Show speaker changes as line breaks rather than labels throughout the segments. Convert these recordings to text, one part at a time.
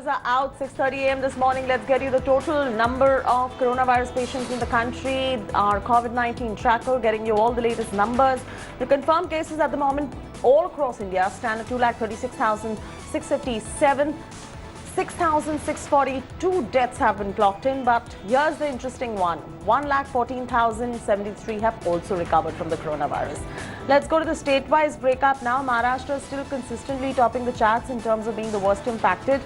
figures are out 6:30 a.m. this morning. Let's get you the total number of coronavirus patients in the country. Our COVID-19 tracker getting you all the latest numbers. The confirmed cases at the moment all across India stand at 2,36,657. 6,642 deaths have been clocked in, but here's the interesting one. 1,14,073 have also recovered from the coronavirus. Let's go to the state-wise breakup now. Maharashtra is still consistently topping the charts in terms of being the worst impacted.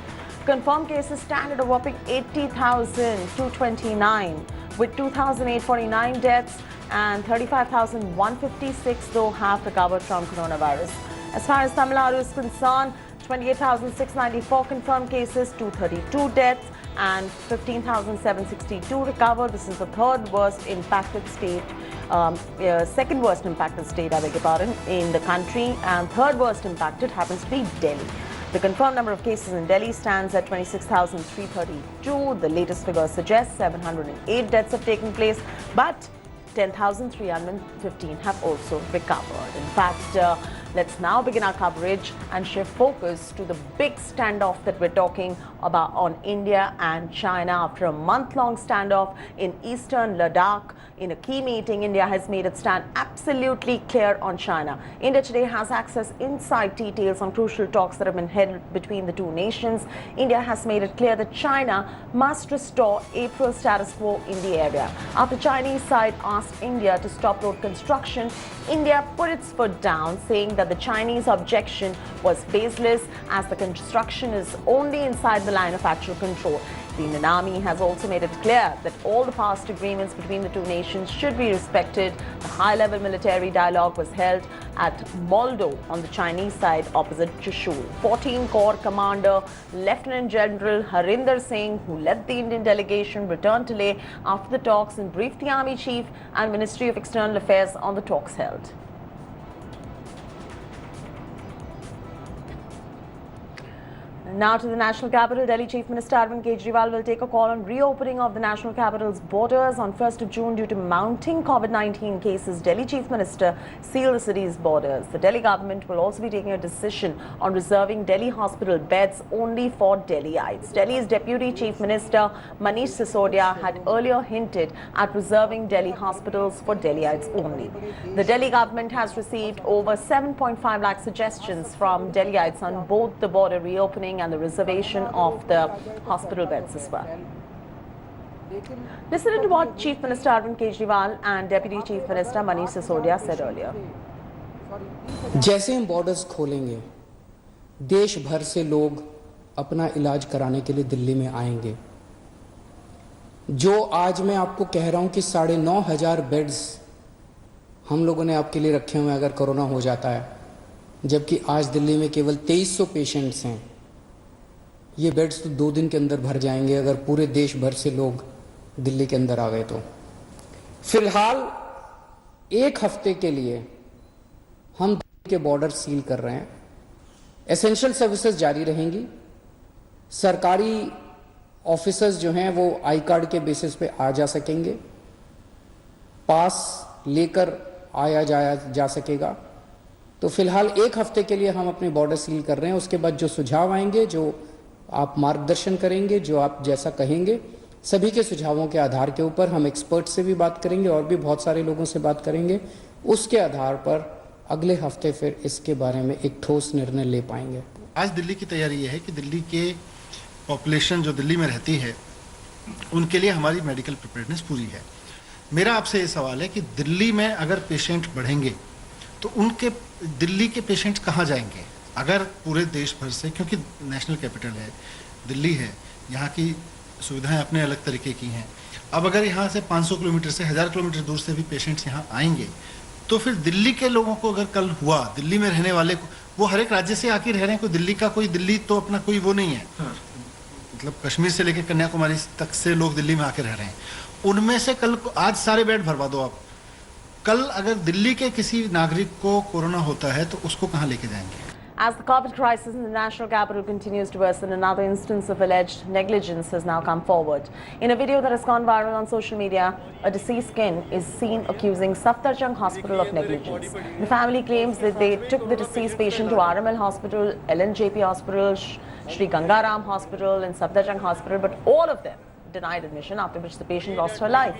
Confirmed cases stand at a whopping 80,229, with 2,849 deaths and 35,156 though have recovered from coronavirus. As far as Tamil Nadu is concerned, 28,694 confirmed cases, 232 deaths and 15,762 recovered. This is the third worst impacted state, second worst impacted state, I beg your pardon, in the country, and third worst impacted happens to be Delhi. The confirmed number of cases in Delhi stands at 26,332. The latest figure suggests 708 deaths have taken place, but 10,315 have also recovered. In fact, let's now begin our coverage and shift focus to the big standoff that we're talking about on India and China. After a month-long standoff in eastern Ladakh, in a key meeting, India has made its stand absolutely clear on China. India today has access inside details on crucial talks that have been held between the two nations. India has made it clear that China must restore April status quo in the area. After Chinese side asked India to stop road construction, India put its foot down, saying that the Chinese objection was baseless as the construction is only inside the line of actual control. The Indian Army has also made it clear that all the past agreements between the two nations should be respected. The high-level military dialogue was held at Moldo on the Chinese side opposite Chushul. 14 Corps Commander Lieutenant General Harinder Singh, who led the Indian delegation, returned to Leh after the talks and briefed the Army Chief and Ministry of External Affairs on the talks held. Now to the national capital. Delhi Chief Minister Arvind Kejriwal will take a call on reopening of the national capital's borders on 1st of June due to mounting COVID-19 cases. Delhi Chief Minister sealed the city's borders. The Delhi government will also be taking a decision on reserving Delhi hospital beds only for Delhiites. Delhi's Deputy Chief Minister Manish Sisodia had earlier hinted at reserving Delhi hospitals for Delhiites only. The Delhi government has received over 7.5 lakh suggestions from Delhiites on both the border reopening and the reservation of the hospital beds as well. Listen to what Chief Minister Arvind Kejriwal and Deputy Chief Minister Manish Sisodia said earlier.
जैसे हम borders खोलेंगे, देश भर से लोग अपना इलाज कराने के लिए दिल्ली में आएंगे। जो आज मैं आपको कह रहा हूं कि 9,500 बेड्स हम लोगों ने आपके लिए रखे हुए अगर कोरोना हो जाता है, जबकि आज दिल्ली में केवल 2300 पेशेंट्स हैं। ये बेड्स तो 2 दिन के अंदर भर जाएंगे अगर पूरे देश भर से लोग दिल्ली के अंदर आ गए तो। फिलहाल 1 हफ्ते के लिए हम दिल्ली के बॉर्डर सील कर रहे हैं। एसेंशियल सर्विसेज जारी रहेंगी। सरकारी ऑफिसर्स जो हैं वो आई कार्ड के बेसिस पे आ जा सकेंगे, पास लेकर आया जाया जा सकेगा। तो फिलहाल 1 हफ्ते के लिए हम अपने बॉर्डर सील कर रहे हैं। उसके बाद जो सुझाव आएंगे, जो आप मार्गदर्शन करेंगे, जो आप जैसा कहेंगे, सभी के सुझावों के आधार के ऊपर हम एक्सपर्ट से भी बात करेंगे और भी बहुत सारे लोगों से बात करेंगे। उसके आधार पर अगले हफ्ते फिर इसके बारे में एक ठोस निर्णय ले पाएंगे।
आज दिल्ली की तैयारी ये है कि दिल्ली के पॉपुलेशन जो दिल्ली में रहती है उनके लिए हमारी मेडिकल प्रिपेयर्डनेस पूरी है। मेरा आपसे ये सवाल है कि दिल्ली में अगर पेशेंट बढ़ेंगे तो उनके दिल्ली के पेशेंट्स कहाँ जाएंगे? अगर पूरे देश भर से, क्योंकि नेशनल कैपिटल है, दिल्ली है, यहाँ की सुविधाएं अपने अलग तरीके की हैं। अब अगर यहाँ से 500 किलोमीटर से 1000 किलोमीटर दूर से भी पेशेंट्स यहाँ आएंगे तो फिर दिल्ली के लोगों को अगर कल हुआ, दिल्ली में रहने वाले को, वो हर एक राज्य से आके रह रहे हैं, कोई दिल्ली का, कोई दिल्ली तो अपना कोई वो नहीं है। मतलब कश्मीर से लेकर कन्याकुमारी तक से लोग दिल्ली में आके रह रहे हैं। उनमें से कल आज सारे बेड भरवा दो आप, कल अगर दिल्ली के किसी नागरिक को कोरोना होता है तो उसको कहाँ लेके जाएंगे?
As the COVID crisis in the national capital continues to worsen, another instance of alleged negligence has now come forward. In a video that has gone viral on social media, a deceased kin is seen accusing Safdarjung Hospital of negligence. The family claims that they took the deceased patient to RML Hospital, LNJP Hospital, Shri Gangaram Hospital and Safdarjung Hospital, but all of them denied admission, after which the patient lost her life.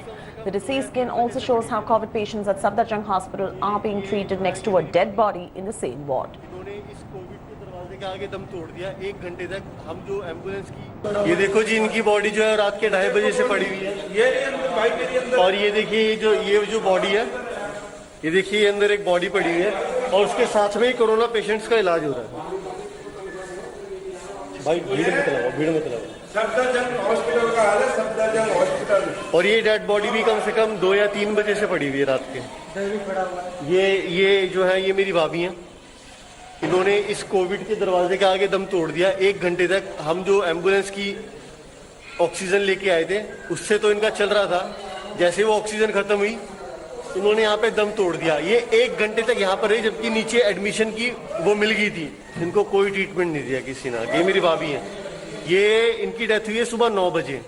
The deceased skin also shows how COVID patients at Safdarjung Hospital are being treated next to a dead body in the same ward.
के आगे दम तोड़ दिया 1 घंटे तक। हम जो ambulance की, ये देखो जी, इनकी बॉडी जो है रात के 2:30 बजे से पड़ी हुई है। और ये देखिए ये जो बॉडी है, ये देखिए अंदर एक बॉडी पड़ी हुई है और उसके साथ में ही कोरोना पेशेंट्स का इलाज हो रहा है। भाई भीड़ मत लगाओ।
सफदरजंग हॉस्पिटल का हाल है, सफदरजंग हॉस्पिटल।
और ये डेड बॉडी भी कम से कम 2 या 3 बजे से पड़ी हुई है रात के। ये जो है ये मेरी भाभी हैं। इन्होंने इस कोविड के दरवाजे के आगे दम तोड़ दिया 1 घंटे तक। हम जो एम्बुलेंस की ऑक्सीजन लेके आए थे उससे तो इनका चल रहा था, जैसे वो ऑक्सीजन खत्म हुई इन्होंने यहाँ पे दम तोड़ दिया। ये 1 घंटे तक यहाँ पर रही, जबकि नीचे एडमिशन की वो मिल गई थी। इनको कोई ट्रीटमेंट नहीं दिया किसी ने। ये मेरी भाभी हैं, ये इनकी डेथ हुई है सुबह 9 बजे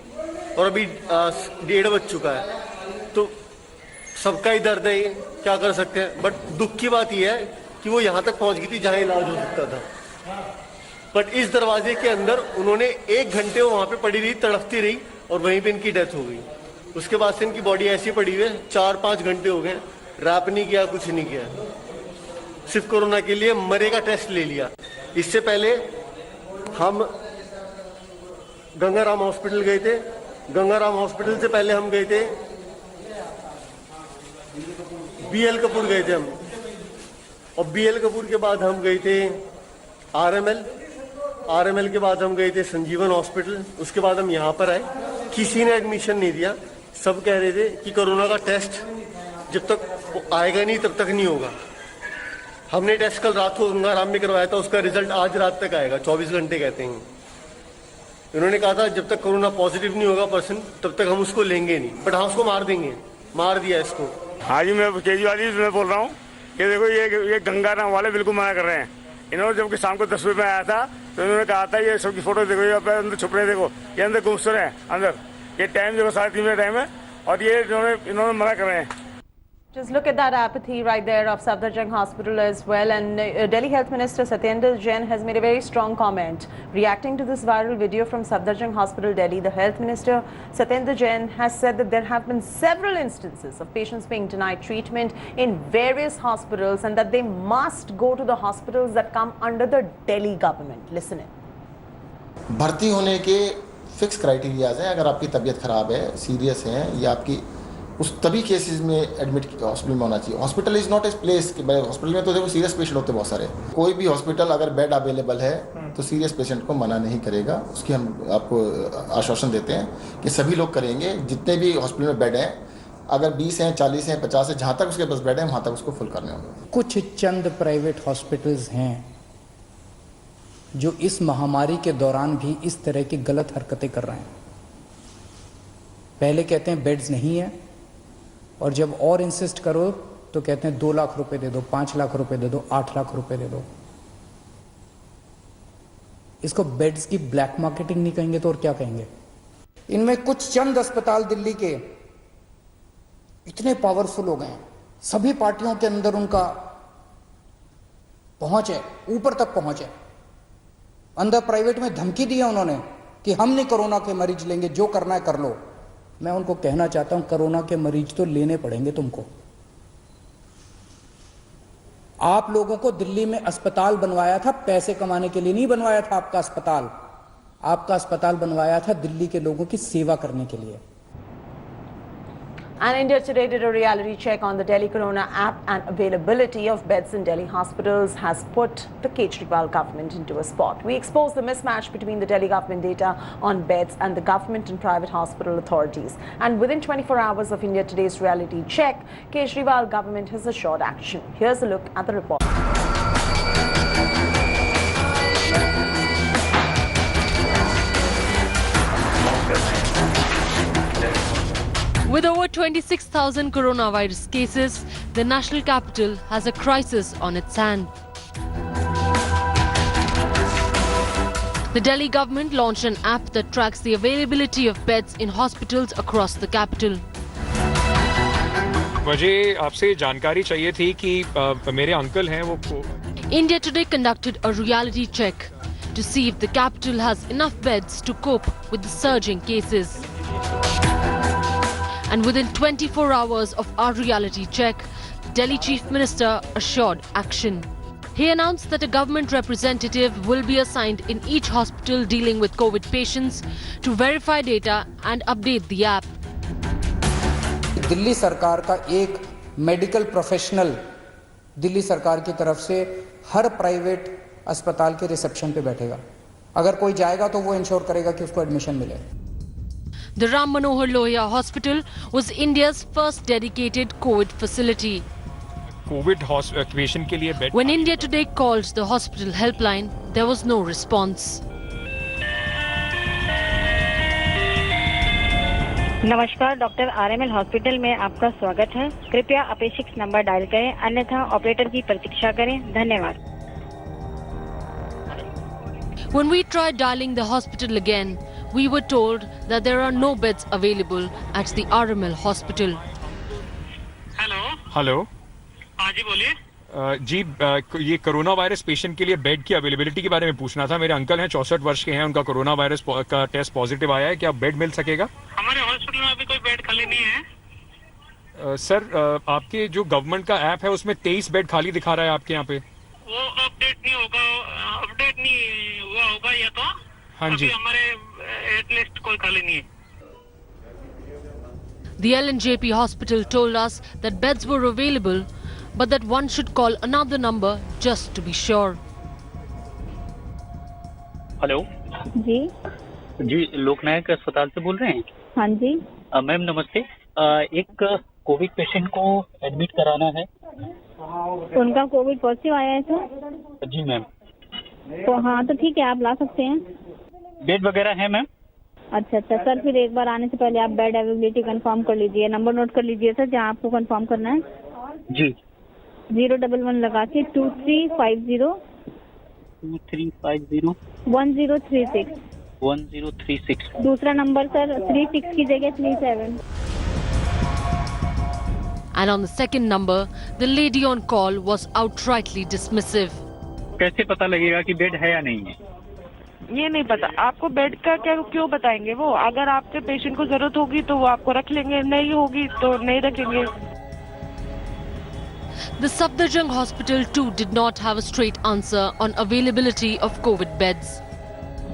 और अभी 1:30 बज चुका है। तो सबका ही दर्द है, ये क्या कर सकते हैं। बट दुख की बात यह है कि वो यहाँ तक पहुँच गई थी जहाँ इलाज हो सकता था, बट इस दरवाजे के अंदर उन्होंने 1 घंटे वहाँ पे पड़ी रही, तड़पती रही और वहीं पे इनकी डेथ हो गई। उसके बाद से इनकी बॉडी ऐसी पड़ी हुई है, 4-5 घंटे हो गए, रैप नहीं किया, कुछ नहीं किया, सिर्फ कोरोना के लिए मरे का टेस्ट ले लिया। इससे पहले हम गंगाराम हॉस्पिटल गए थे। गंगाराम हॉस्पिटल से पहले हम गए थे BL कपूर गए थे हम, और BL कपूर के बाद हम गए थे RML के बाद हम गए थे संजीवन हॉस्पिटल। उसके बाद हम यहाँ पर आए, किसी ने एडमिशन नहीं दिया। सब कह रहे थे कि कोरोना का टेस्ट जब तक आएगा नहीं तब तक नहीं होगा। हमने टेस्ट कल रात को गंगाराम में करवाया था, उसका रिजल्ट आज रात तक आएगा, 24 घंटे कहते हैं। इन्होंने कहा था जब तक कोरोना पॉजिटिव नहीं होगा पर्सन तब तक हम उसको लेंगे नहीं, बट हाँ उसको मार देंगे, मार दिया इसको।
हाँ जी, मैं केजरीवाल जी मैं बोल रहा हूँ। ये देखो ये गंगाराम वाले बिल्कुल मना कर रहे हैं। इन्होंने जब कि शाम को 10 बजे में आया था तो इन्होंने कहा था ये सबकी फोटो देखो, ये अंदर छुप रहे, देखो ये अंदर घुस रहे हैं अंदर। ये टाइम देखो 3:30 बजे टाइम है और ये इन्होंने मना कर रहे हैं।
Just look at that apathy right there of Safdarjung Hospital as well. And Delhi Health Minister Satyendra Jain has made a very strong comment. Reacting to this viral video from Safdarjung Hospital, Delhi, the Health Minister Satyendra Jain has said that there have been several instances of patients being denied treatment in various hospitals and that they must go to the hospitals that come under the Delhi government. Listen in.
भर्ती होने के fix criterias हैं। अगर आपकी तबीयत खराब है, serious है, या आपकी उस तभी केसेस में एडमिट हॉस्पिटल में होना चाहिए। Hospital is not a place कि हॉस्पिटल में तो देखो सीरियस पेशेंट होते हैं बहुत सारे। कोई भी हॉस्पिटल अगर बेड अवेलेबल है तो सीरियस पेशेंट को मना नहीं करेगा। उसकी हम आपको आश्वासन देते हैं कि सभी लोग करेंगे। जितने भी हॉस्पिटल में बेड हैं, अगर 20 हैं, 40 हैं, 50 हैं, जहाँ तक उसके पास बेड है वहाँ तक उसको फुल करने होंगे।
कुछ चंद प्राइवेट हॉस्पिटल्स हैं जो इस महामारी के दौरान भी इस तरह की गलत हरकतें कर रहे हैं। पहले कहते हैं बेड्स नहीं है, और जब और इंसिस्ट करो तो कहते हैं 2 लाख रुपए दे दो, 5 लाख रुपए दे दो, 8 लाख रुपए दे दो। इसको बेड्स की ब्लैक मार्केटिंग नहीं कहेंगे तो और क्या कहेंगे। इनमें कुछ चंद अस्पताल दिल्ली के इतने पावरफुल हो गए हैं, सभी पार्टियों के अंदर उनका पहुंच है, ऊपर तक पहुंच है। अंदर प्राइवेट में धमकी दी है उन्होंने कि हम नहीं कोरोना के मरीज लेंगे, जो करना है कर लो। मैं उनको कहना चाहता हूं कोरोना के मरीज तो लेने पड़ेंगे तुमको। आप लोगों को दिल्ली में अस्पताल बनवाया था पैसे कमाने के लिए नहीं बनवाया था। आपका अस्पताल बनवाया था दिल्ली के लोगों की सेवा करने के लिए।
And India Today did a reality check on the Delhi Corona app, and availability of beds in Delhi hospitals has put the Kejriwal government into a spot. We exposed the mismatch between the Delhi government data on beds and the government and private hospital authorities. And within 24 hours of India Today's reality check, Kejriwal government has assured action. Here's a look at the report.
With over 26,000 coronavirus cases, the national capital has a crisis on its hand. The Delhi government launched an app that tracks the availability of beds in hospitals across the capital.
मुझे आपसे जानकारी चाहिए थी कि मेरे uncle हैं वो
India Today conducted a reality check to see if the capital has enough beds to cope with the surging cases. And within 24 hours of our reality check, Delhi Chief Minister assured action. He announced that a government representative will be assigned in each hospital dealing with COVID patients to verify data and update the app.
Delhi सरकार का एक medical professional Delhi सरकार की तरफ से हर private अस्पताल के reception पे बैठेगा। अगर कोई जाएगा तो वो इंश्योर करेगा कि उसको एडमिशन मिले।
The Ram Manohar Lohia Hospital was India's first dedicated COVID facility.
Covid patient के लिए bed
When India Today called the hospital helpline, there was no response.
नमस्कार, डॉक्टर RML हॉस्पिटल में आपका स्वागत है। कृपया अपेक्षित नंबर डायल करें, अन्यथा ऑपरेटर की प्रतीक्षा करें। धन्यवाद।
When we tried dialing the hospital again, we were told that there are no beds available at the RML hospital.
Hello
हाँ जी बोलिए।
जी ये कोरोना वायरस पेशेंट के लिए बेड की अवेलेबिलिटी के बारे में पूछना था। मेरे अंकल हैं, 64 वर्ष के हैं, उनका कोरोना वायरस का टेस्ट पॉजिटिव आया है। क्या बेड मिल सकेगा?
हमारे हॉस्पिटल में अभी कोई बेड खाली नहीं है।
सर आपके जो गवर्नमेंट का ऐप है उसमें 23 बेड खाली दिखा रहा है आपके यहाँ पे।
वो अपडेट नहीं हुआ होगा या तो।
हाँ जी,
अभी हमारे एटलीस्ट कोई खाली नहीं है।
The LNJP hospital told us that beds were available, but that one should call another number just to be sure.
Hello
जी
जी, लोकनायक अस्पताल से बोल रहे हैं?
हाँ जी।
मैम नमस्ते। एक कोविड पेशेंट को एडमिट कराना है।
उनका कोविड पॉजिटिव आया है सर?
जी मैम।
तो हाँ, तो ठीक है, आप ला सकते हैं।
बेड वगैरह है मैम?
अच्छा सर, फिर एक बार आने से पहले आप बेड अवेलेबिलिटी कंफर्म कर लीजिए। नंबर नोट कर लीजिए सर, जहाँ आपको कंफर्म करना है।
जी।
011 लगा के 2350 1036
1036।
दूसरा नंबर सर 36 की जगह 37।
And on the second number, the lady on call was outrightly dismissive.
कैसे पता लगेगा कि बेड है या नहीं है?
ये नहीं पता। आपको बेड का क्यों बताएंगे वो? अगर आपके पेशेंट को जरूरत होगी तो वो आपको रख लेंगे, नहीं होगी तो नहीं रखेंगे।
The Safdarjung Hospital too did not have a straight answer on availability of COVID beds.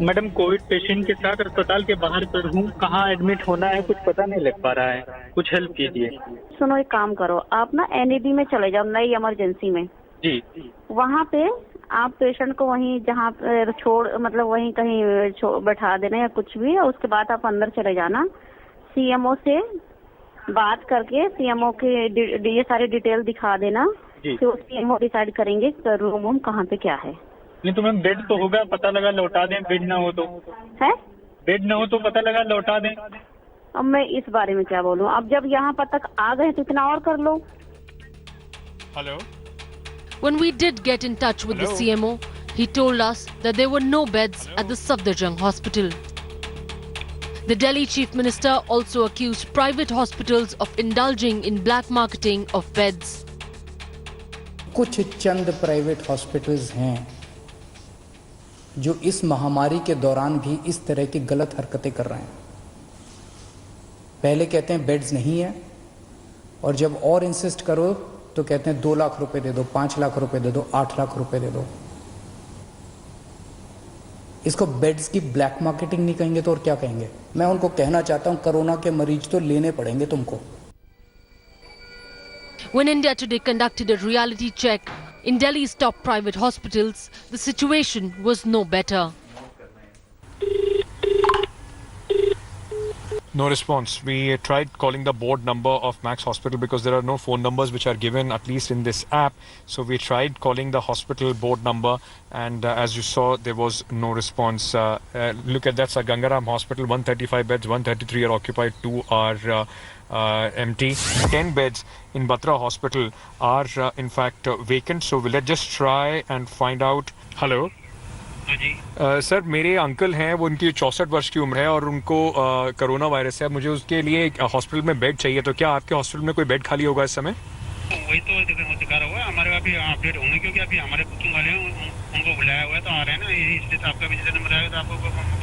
Madam, Covid patient के साथ अस्पताल के बाहर पर हूँ, कहाँ एडमिट होना है कुछ पता नहीं लग पा रहा है, कुछ हेल्प कीजिए।
सुनो, एक काम करो, आप ना NAD में चले जाओ, नई इमरजेंसी में।
जी।
वहाँ पे आप पेशेंट को वहीं जहाँ मतलब वहीं कहीं बैठा देना या कुछ भी, और उसके बाद आप अंदर चले जाना। CMO से बात करके CMO के ये सारी डिटेल दिखा देना, तो CMO डिसाइड करेंगे रूम कहाँ पे क्या है।
नहीं तो मैम, बेड तो होगा, पता लगा लौटा दें। बेड ना हो तो
है,
बेड ना हो तो पता लगा लौटा दें।
अब मैं इस बारे में क्या बोलूँ? अब जब यहाँ पर तक आ गए तो इतना और कर लो।
Hello.
When we did get in touch with the CMO, he told us that there were no beds at the Safdarjung Hospital. The Delhi Chief Minister also accused private hospitals of indulging in black marketing of beds.
कुछ चंद private hospitals हैं जो इस महामारी के दौरान भी इस तरह की गलत हरकतें कर रहे हैं। पहले कहते हैं बेड्स नहीं है, और जब और इंसिस्ट करो तो कहते हैं 2 लाख रुपए दे दो, 5 लाख रुपए दे दो, 8 लाख रुपए दे दो। इसको बेड्स की ब्लैक मार्केटिंग नहीं कहेंगे तो और क्या कहेंगे? मैं उनको कहना चाहता हूं, कोरोना के मरीज तो लेने पड़ेंगे तुमको।
When India Today conducted a reality check in Delhi's top private hospitals, the situation was no better.
No response. We tried calling the board number of Max Hospital because there are no phone numbers which are given, at least in this app. So we tried calling the hospital board number, and as you saw, there was no response. Look at that, Sir Gangaram Hospital, 135 beds, 133 are occupied, 2 are empty. 10 beds in Batra Hospital are in fact vacant. So let's just try and find out. Hello. Sir, मेरे uncle हैं, वो उनकी 64 वर्ष की उम्र है और उनको कोरोना वायरस है। मुझे उसके लिए हॉस्पिटल में बेड चाहिए, तो क्या आपके हॉस्पिटल में कोई बेड खाली होगा इस समय?
वही तो दिखा रहा हुआ है हमारे अभी अपडेट होने, क्योंकि अभी हमारे बुकिंग वाले हैं उनको बुलाया हुआ है तो आ रहे हैं ना, इसलिए तो आपका भी जैसे नंबर आएगा तो आपको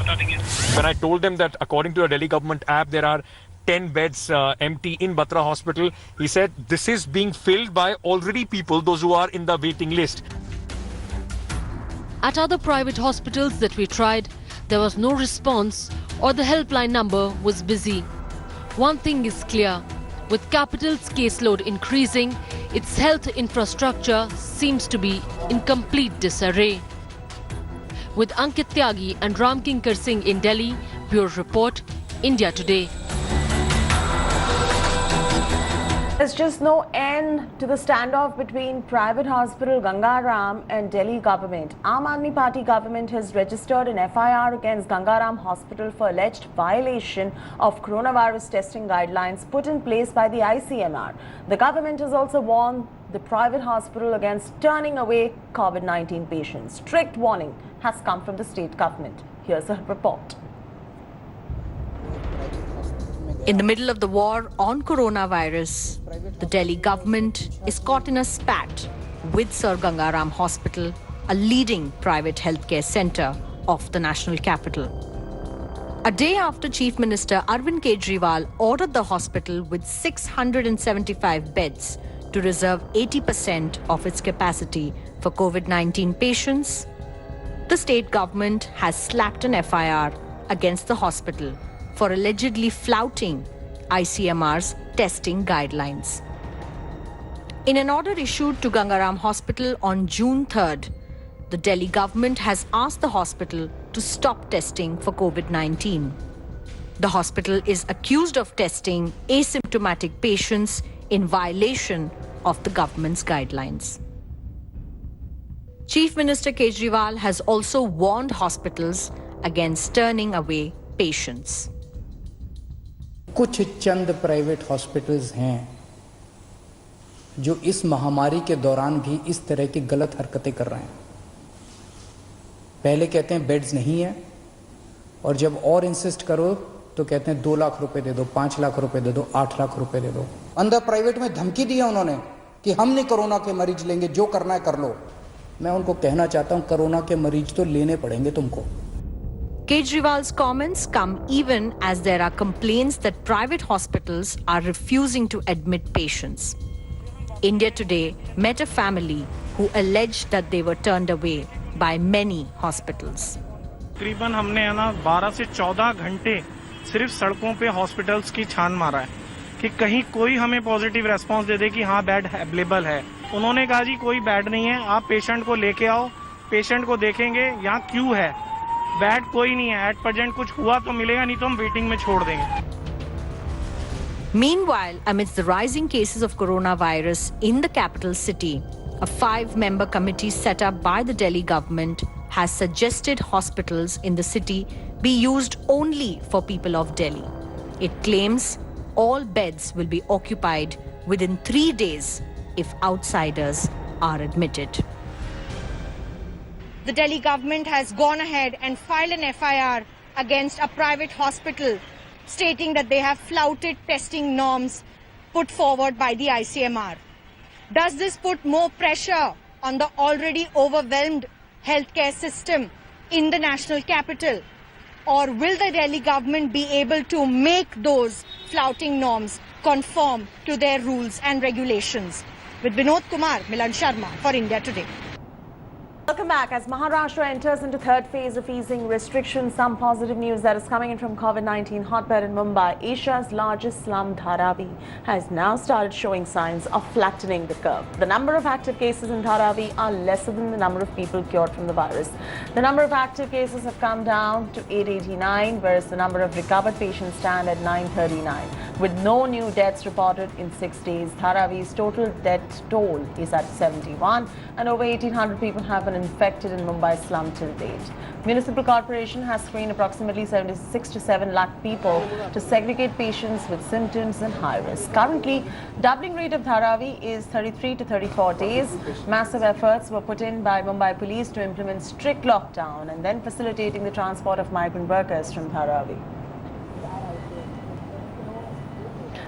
बता देंगे.
When I told them that according to the Delhi government app there are 10 beds empty in Batra hospital, he said this is being filled by already people, those who are in the waiting list.
At other private hospitals that we tried, there was no response or the helpline number was busy. One thing is clear, with Capital's caseload increasing, its health infrastructure seems to be in complete disarray. With Ankit Tyagi and Ram Kinkar Singh in Delhi, Bureau Report, India Today.
There's just no end to the standoff between private hospital Gangaram and Delhi government. Aam Aadmi Party government has registered an FIR against Gangaram Hospital for alleged violation of coronavirus testing guidelines put in place by the ICMR. The government has also warned the private hospital against turning away COVID-19 patients. Strict warning has come from the state government. Here's a report.
In the middle of the war on coronavirus, the Delhi government is caught in a spat with Sir Gangaram Hospital, a leading private healthcare centre of the national capital. A day after Chief Minister Arvind Kejriwal ordered the hospital with 675 beds to reserve 80% of its capacity for COVID-19 patients, the state government has slapped an FIR against the hospital for allegedly flouting ICMR's testing guidelines. In an order issued to Gangaram Hospital on June 3rd, the Delhi government has asked the hospital to stop testing for COVID-19. The hospital is accused of testing asymptomatic patients in violation of the government's guidelines. Chief Minister Kejriwal has also warned hospitals against turning away patients.
कुछ चंद private hospitals हैं जो इस महामारी के दौरान भी इस तरह की गलत हरकतें कर रहे हैं. पहले कहते हैं बेड्स नहीं है और जब और इंसिस्ट करो तो कहते हैं 2 लाख रुपए दे दो, 5 लाख रुपए दे दो, 8 लाख रुपए दे दो. अंदर प्राइवेट में धमकी दी है उन्होंने कि हम नहीं कोरोना के मरीज लेंगे, जो करना है कर लो. मैं उनको कहना चाहता हूं कोरोना के मरीज तो लेने पड़ेंगे तुमको.
Kejriwal's comments come even as there are complaints that private hospitals are refusing to admit patients. India Today met a family who alleged that they were turned away by many hospitals.
तकरीबन हमने है ना 12 से 14 घंटे सिर्फ सड़कों पे hospitals की छान मारा है कि कहीं कोई हमें पॉजिटिव रेस्पॉन्स दे दे कि हाँ बेड अवेलेबल है. उन्होंने कहा जी कोई बेड नहीं है, आप पेशेंट को लेके आओ, पेशेंट को देखेंगे, यहाँ क्यों है, बेड कोई नहीं है. एट प्रेजेंट कुछ हुआ तो मिलेगा, नहीं तो हम वेटिंग में छोड़ देंगे.
Meanwhile, amidst the rising cases of coronavirus in the capital city, a 5-member committee set up by the Delhi government has suggested hospitals in the city be used only for people of Delhi. It claims all beds will be occupied within 3 days if outsiders are admitted.
The Delhi government has gone ahead and filed an FIR against a private hospital, stating that they have flouted testing norms put forward by the ICMR. Does this put more pressure on the already overwhelmed healthcare system in the national capital? Or will the Delhi government be able to make those flouting norms conform to their rules and regulations? With Vinod Kumar, Milan Sharma for India Today.
Welcome back. As Maharashtra enters into third phase of easing restrictions, some positive news that is coming in from COVID-19 hotbed in Mumbai. Asia's largest slum, Dharavi, has now started showing signs of flattening the curve. The number of active cases in Dharavi are lesser than the number of people cured from the virus. The number of active cases have come down to 889, whereas the number of recovered patients stand at 939. With no new deaths reported in 6 days, Dharavi's total death toll is at 71, and over 1,800 people have been infected in Mumbai slum till date. Municipal Corporation has screened approximately 76 to 7 lakh people to segregate patients with symptoms and high risk. Currently, doubling rate of Dharavi is 33 to 34 days. Massive efforts were put in by Mumbai police to implement strict lockdown and then facilitating the transport of migrant workers from Dharavi.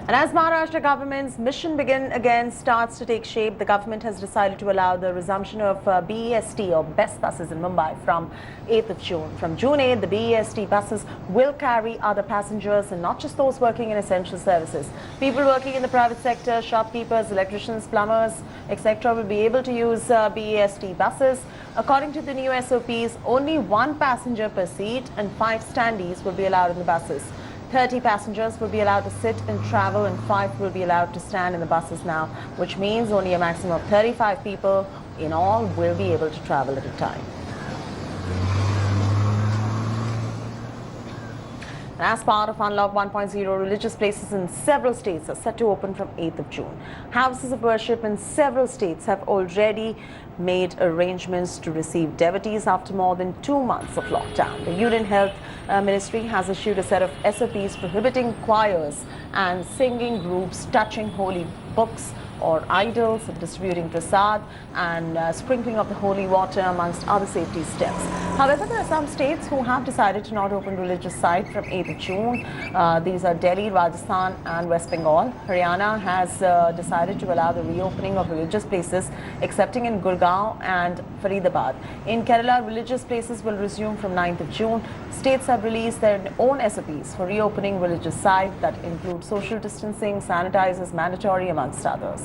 And as Maharashtra government's mission begin again starts to take shape, the government has decided to allow the resumption of BEST or best buses in Mumbai from 8th of June. From June 8th, the BEST buses will carry other passengers and not just those working in essential services. People working in the private sector, shopkeepers, electricians, plumbers, etc. will be able to use BEST buses. According to the new SOPs, only 1 passenger per seat and 5 standees will be allowed in the buses. 30 passengers will be allowed to sit and travel and 5 will be allowed to stand in the buses now, which means only a maximum of 35 people in all will be able to travel at a time. And as part of Unlock 1.0, religious places in several states are set to open from 8th of June. Houses of worship in several states have already made arrangements to receive devotees after more than 2 months of lockdown. The Union Health Ministry has issued a set of SOPs prohibiting choirs and singing groups touching holy books or idols, distributing prasad and sprinkling of the holy water amongst other safety steps. However, there are some states who have decided to not open religious sites from 8th of June. These are Delhi, Rajasthan and West Bengal. Haryana has decided to allow the reopening of religious places excepting in Gurgaon and Faridabad. In Kerala, religious places will resume from 9th of June. States have released their own SOPs for reopening religious sites that include social distancing, sanitizers mandatory amongst others.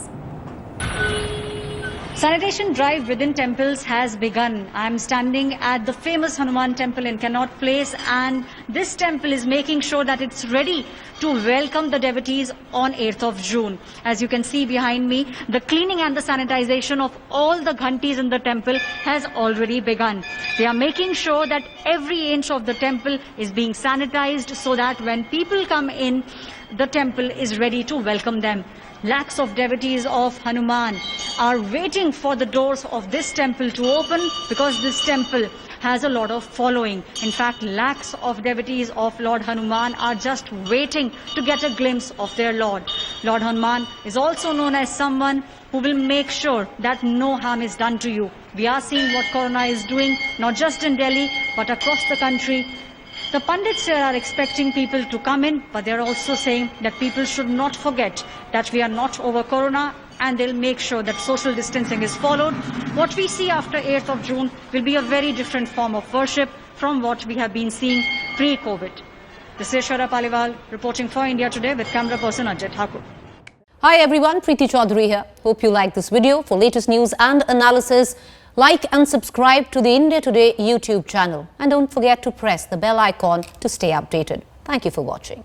Sanitation drive within temples has begun. I am standing at the famous Hanuman temple in Connaught Place, and this temple is making sure that it's ready to welcome the devotees on 8th of June. As you can see behind me, the cleaning and the sanitization of all the ghantis in the temple has already begun. They are making sure that every inch of the temple is being sanitized so that when people come in, the temple is ready to welcome them. Lakhs of devotees of Hanuman are waiting for the doors of this temple to open because this temple has a lot of following. In fact, lakhs of devotees of Lord Hanuman are just waiting to get a glimpse of their Lord. Lord Hanuman is also known as someone who will make sure that no harm is done to you. We are seeing what Corona is doing, not just in Delhi, but across the country. The pundits here are expecting people to come in, but they're also saying that people should not forget that we are not over Corona, and they'll make sure that social distancing is followed. What we see after 8th of June will be a very different form of worship from what we have been seeing pre-COVID. This is Shweta Paliwal reporting for India Today with camera person Ajay Thakur.
Hi everyone, Preeti Chaudhary here. Hope you like this video. For latest news and analysis, like and subscribe to the India Today YouTube channel. And don't forget to press the bell icon to stay updated. Thank you for watching.